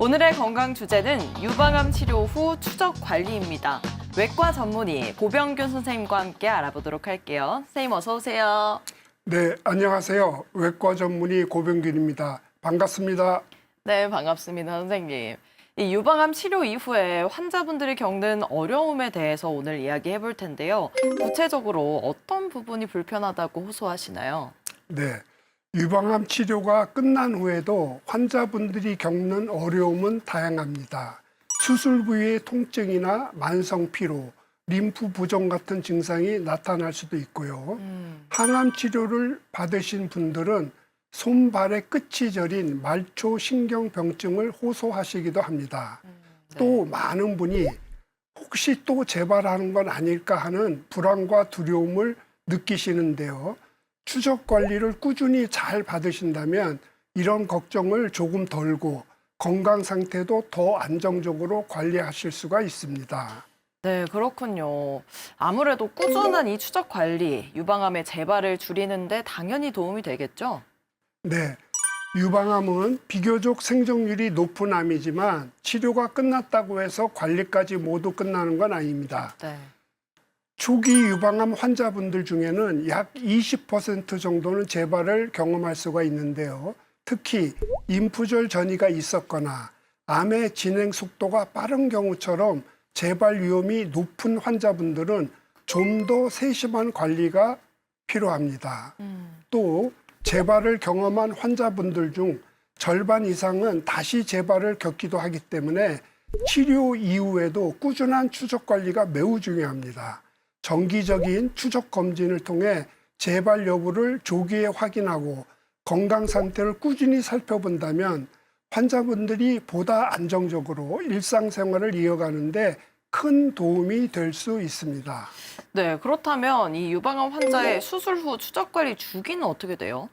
오늘의 건강 주제는 유방암 치료 후 추적 관리입니다. 외과 전문의 고병균 선생님과 함께 알아보도록 할게요. 선생님 어서 오세요. 네, 안녕하세요. 외과 전문의 고병균입니다. 반갑습니다. 네, 반갑습니다, 선생님. 이 유방암 치료 이후에 환자분들이 겪는 어려움에 대해서 오늘 이야기해 볼 텐데요. 구체적으로 어떤 부분이 불편하다고 호소하시나요? 네, 유방암 치료가 끝난 후에도 환자분들이 겪는 어려움은 다양합니다. 수술 부위의 통증이나 만성 피로, 림프 부종 같은 증상이 나타날 수도 있고요. 항암 치료를 받으신 분들은 손발의 끝이 저린 말초 신경병증을 호소하시기도 합니다. 네. 또 많은 분이 혹시 또 재발하는 건 아닐까 하는 불안과 두려움을 느끼시는데요. 추적 관리를 꾸준히 잘 받으신다면 이런 걱정을 조금 덜고 건강 상태도 더 안정적으로 관리하실 수가 있습니다. 네, 그렇군요. 아무래도 꾸준한 이 추적 관리, 유방암의 재발을 줄이는데 당연히 도움이 되겠죠? 네, 유방암은 비교적 생존율이 높은 암이지만 치료가 끝났다고 해서 관리까지 모두 끝나는 건 아닙니다. 네. 초기 유방암 환자분들 중에는 약 20% 정도는 재발을 경험할 수가 있는데요. 특히 인프절 전이가 있었거나 암의 진행 속도가 빠른 경우처럼 재발 위험이 높은 환자분들은 좀 더 세심한 관리가 필요합니다. 또 재발을 경험한 환자분들 중 절반 이상은 다시 재발을 겪기도 하기 때문에 치료 이후에도 꾸준한 추적 관리가 매우 중요합니다. 정기적인 추적 검진을 통해 재발 여부를 조기에 확인하고 건강 상태를 꾸준히 살펴본다면 환자분들이 보다 안정적으로 일상생활을 이어가는데 큰 도움이 될 수 있습니다. 네, 그렇다면 이 유방암 환자의 수술 후 추적 관리 주기는 어떻게 돼요?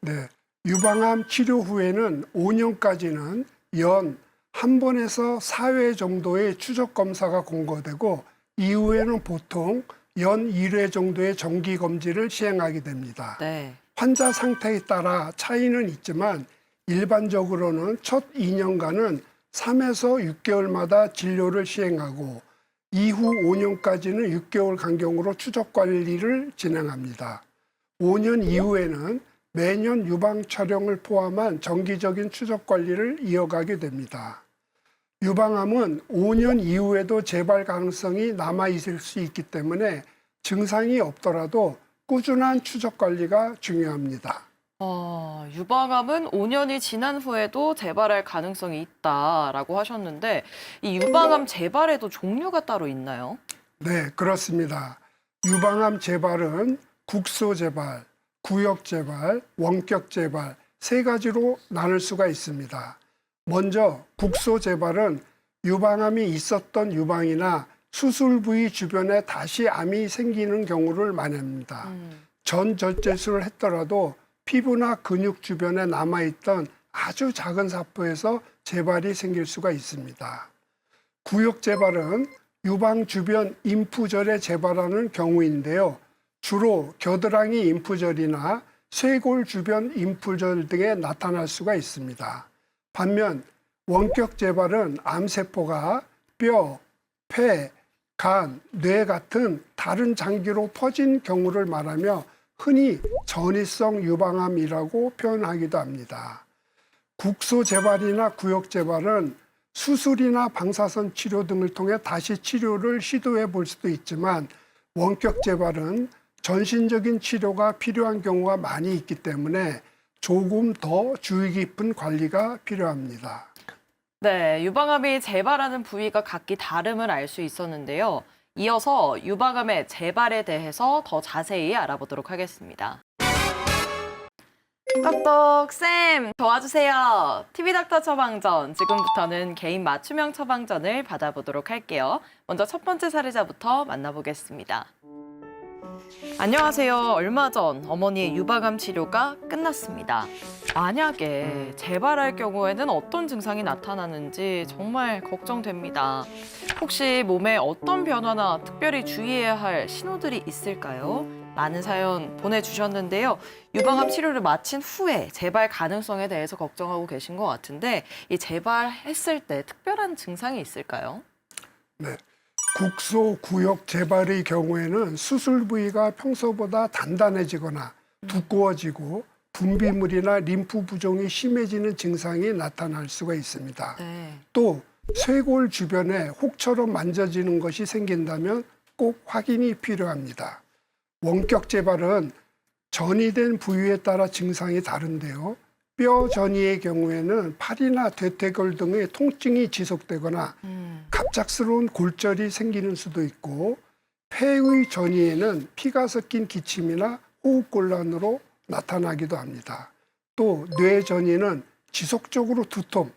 네, 유방암 치료 후에는 5년까지는 연 한 번에서 4회 정도의 추적 검사가 권고되고 이후에는 보통 연 1회 정도의 정기 검진을 시행하게 됩니다. 네. 환자 상태에 따라 차이는 있지만 일반적으로는 첫 2년간은 3에서 6개월마다 진료를 시행하고 이후 5년까지는 6개월 간격으로 추적 관리를 진행합니다. 5년 이후에는 매년 유방 촬영을 포함한 정기적인 추적 관리를 이어가게 됩니다. 유방암은 5년 이후에도 재발 가능성이 남아있을 수 있기 때문에 증상이 없더라도 꾸준한 추적 관리가 중요합니다. 유방암은 5년이 지난 후에도 재발할 가능성이 있다라고 하셨는데 이 유방암 재발에도 종류가 따로 있나요? 네, 그렇습니다. 유방암 재발은 국소 재발, 구역 재발, 원격 재발 세 가지로 나눌 수가 있습니다. 먼저 국소 재발은 유방암이 있었던 유방이나 수술 부위 주변에 다시 암이 생기는 경우를 말합니다. 전절제술을 했더라도 피부나 근육 주변에 남아있던 아주 작은 사포에서 재발이 생길 수가 있습니다. 구역 재발은 유방 주변 인프절에 재발하는 경우인데요. 주로 겨드랑이 인프절이나 쇄골 주변 인프절 등에 나타날 수가 있습니다. 반면 원격 재발은 암세포가 뼈, 폐, 간, 뇌 같은 다른 장기로 퍼진 경우를 말하며 흔히 전이성 유방암이라고 표현하기도 합니다. 국소 재발이나 구역 재발은 수술이나 방사선 치료 등을 통해 다시 치료를 시도해 볼 수도 있지만 원격 재발은 전신적인 치료가 필요한 경우가 많이 있기 때문에 조금 더 주의 깊은 관리가 필요합니다. 네, 유방암이 재발하는 부위가 각기 다름을 알 수 있었는데요. 이어서 유방암의 재발에 대해서 더 자세히 알아보도록 하겠습니다. 똑똑쌤 도와주세요. TV닥터 처방전, 지금부터는 개인 맞춤형 처방전을 받아보도록 할게요. 먼저 첫 번째 사례자부터 만나보겠습니다. 안녕하세요. 얼마 전 어머니의 유방암 치료가 끝났습니다. 만약에 재발할 경우에는 어떤 증상이 나타나는지 정말 걱정됩니다. 혹시 몸에 어떤 변화나 특별히 주의해야 할 신호들이 있을까요? 많은 사연 보내주셨는데요. 유방암 치료를 마친 후에 재발 가능성에 대해서 걱정하고 계신 것 같은데 이 재발했을 때 특별한 증상이 있을까요? 네. 국소 구역 재발의 경우에는 수술 부위가 평소보다 단단해지거나 두꺼워지고 분비물이나 림프 부종이 심해지는 증상이 나타날 수가 있습니다. 네. 또 쇄골 주변에 혹처럼 만져지는 것이 생긴다면 꼭 확인이 필요합니다. 원격 재발은 전이된 부위에 따라 증상이 다른데요. 뼈 전이의 경우에는 팔이나 대퇴골 등의 통증이 지속되거나 갑작스러운 골절이 생기는 수도 있고, 폐의 전이에는 피가 섞인 기침이나 호흡곤란으로 나타나기도 합니다. 또 뇌 전이는 지속적으로 두통,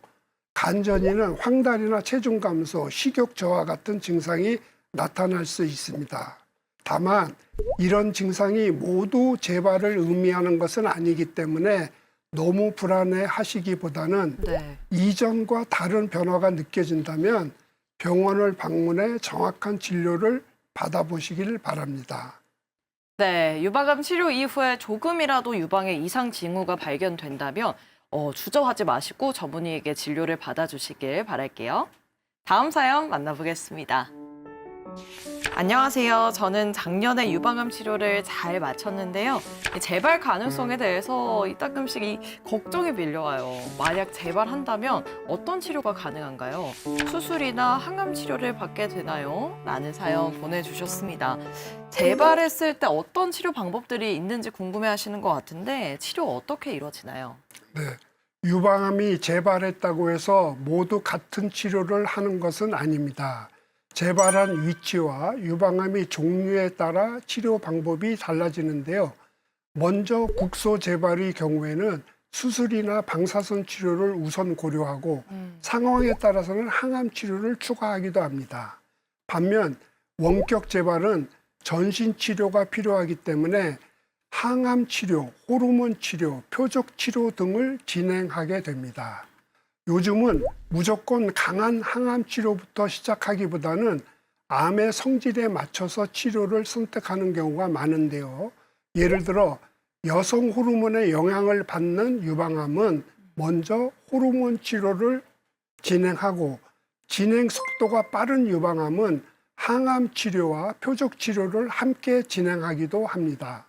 간 전이는 황달이나 체중 감소, 식욕 저하 같은 증상이 나타날 수 있습니다. 다만 이런 증상이 모두 재발을 의미하는 것은 아니기 때문에 너무 불안해 하시기보다는 네. 이전과 다른 변화가 느껴진다면 병원을 방문해 정확한 진료를 받아보시길 바랍니다. 네, 유방암 치료 이후에 조금이라도 유방에 이상 징후가 발견된다면 주저하지 마시고 전문의에게 진료를 받아주시길 바랄게요. 다음 사연 만나보겠습니다. 안녕하세요. 저는 작년에 유방암 치료를 잘 마쳤는데요. 이 재발 가능성에 대해서 가끔씩 이 걱정이 밀려와요. 만약 재발한다면 어떤 치료가 가능한가요? 수술이나 항암 치료를 받게 되나요? 라는 사연 보내주셨습니다. 재발했을 때 어떤 치료 방법들이 있는지 궁금해하시는 것 같은데 치료 어떻게 이루어지나요? 네. 유방암이 재발했다고 해서 모두 같은 치료를 하는 것은 아닙니다. 재발한 위치와 유방암의 종류에 따라 치료 방법이 달라지는데요. 먼저 국소 재발의 경우에는 수술이나 방사선 치료를 우선 고려하고 상황에 따라서는 항암 치료를 추가하기도 합니다. 반면 원격 재발은 전신 치료가 필요하기 때문에 항암 치료, 호르몬 치료, 표적 치료 등을 진행하게 됩니다. 요즘은 무조건 강한 항암 치료부터 시작하기보다는 암의 성질에 맞춰서 치료를 선택하는 경우가 많은데요. 예를 들어 여성 호르몬의 영향을 받는 유방암은 먼저 호르몬 치료를 진행하고, 진행 속도가 빠른 유방암은 항암 치료와 표적 치료를 함께 진행하기도 합니다.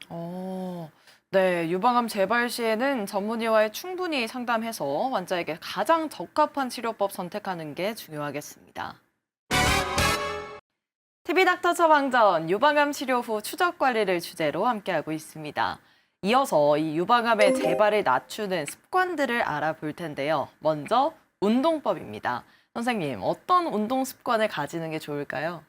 네, 유방암 재발 시에는 전문의와 충분히 상담해서 환자에게 가장 적합한 치료법 선택하는 게 중요하겠습니다. TV닥터 처방전 유방암 치료 후 추적 관리를 주제로 함께하고 있습니다. 이어서 이 유방암의 재발을 낮추는 습관들을 알아볼 텐데요. 먼저 운동법입니다. 선생님, 어떤 운동 습관을 가지는 게 좋을까요?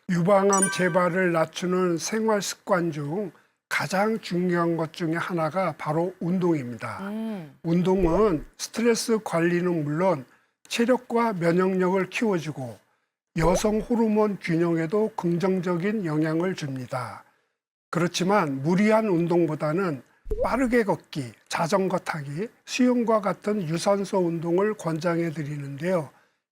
유방암 재발을 낮추는 생활 습관 중 가장 중요한 것 중에 하나가 바로 운동입니다. 운동은 스트레스 관리는 물론 체력과 면역력을 키워주고 여성 호르몬 균형에도 긍정적인 영향을 줍니다. 그렇지만 무리한 운동보다는 빠르게 걷기, 자전거 타기, 수영과 같은 유산소 운동을 권장해 드리는데요.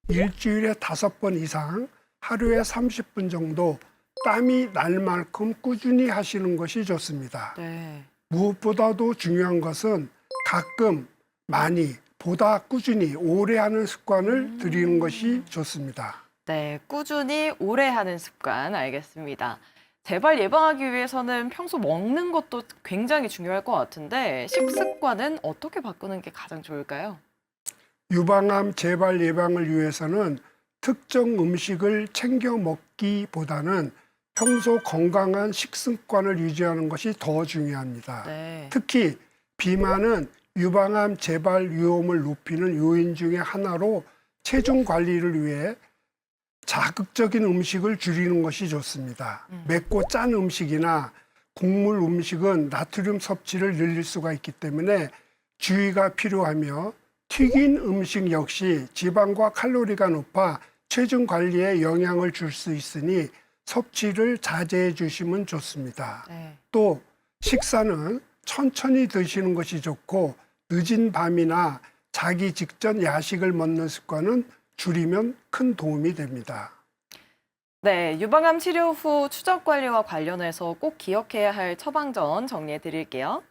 일주일에 5번 이상 하루에 30분 정도 땀이 날 만큼 꾸준히 하시는 것이 좋습니다. 네. 무엇보다도 중요한 것은 가끔, 많이, 보다 꾸준히 오래 하는 습관을 들이는 것이 좋습니다. 네, 꾸준히 오래 하는 습관 알겠습니다. 재발 예방하기 위해서는 평소 먹는 것도 굉장히 중요할 것 같은데 식습관은 어떻게 바꾸는 게 가장 좋을까요? 유방암 재발 예방을 위해서는 특정 음식을 챙겨 먹기보다는 평소 건강한 식습관을 유지하는 것이 더 중요합니다. 네. 특히 비만은 유방암 재발 위험을 높이는 요인 중에 하나로 체중 관리를 위해 자극적인 음식을 줄이는 것이 좋습니다. 맵고 짠 음식이나 국물 음식은 나트륨 섭취를 늘릴 수가 있기 때문에 주의가 필요하며, 튀긴 음식 역시 지방과 칼로리가 높아 체중 관리에 영향을 줄 수 있으니 섭취를 자제해 주시면 좋습니다. 네. 또 식사는 천천히 드시는 것이 좋고 늦은 밤이나 자기 직전 야식을 먹는 습관은 줄이면 큰 도움이 됩니다. 네, 유방암 치료 후 추적 관리와 관련해서 꼭 기억해야 할 처방전 정리해 드릴게요.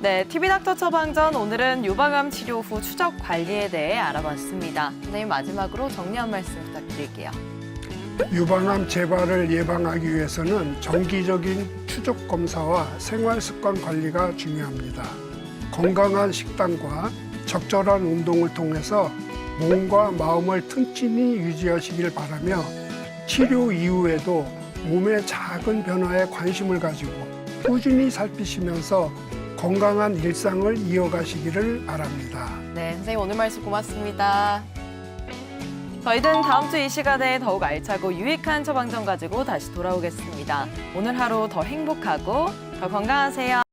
네, TV닥터 처방전 오늘은 유방암 치료 후 추적 관리에 대해 알아봤습니다. 선생님 마지막으로 정리 한 말씀 부탁드릴게요. 유방암 재발을 예방하기 위해서는 정기적인 추적 검사와 생활 습관 관리가 중요합니다. 건강한 식단과 적절한 운동을 통해서 몸과 마음을 튼튼히 유지하시길 바라며 치료 이후에도 몸의 작은 변화에 관심을 가지고 꾸준히 살피시면서 건강한 일상을 이어가시기를 바랍니다. 네, 선생님 오늘 말씀 고맙습니다. 저희는 다음 주 이 시간에 더욱 알차고 유익한 처방전 가지고 다시 돌아오겠습니다. 오늘 하루 더 행복하고 더 건강하세요.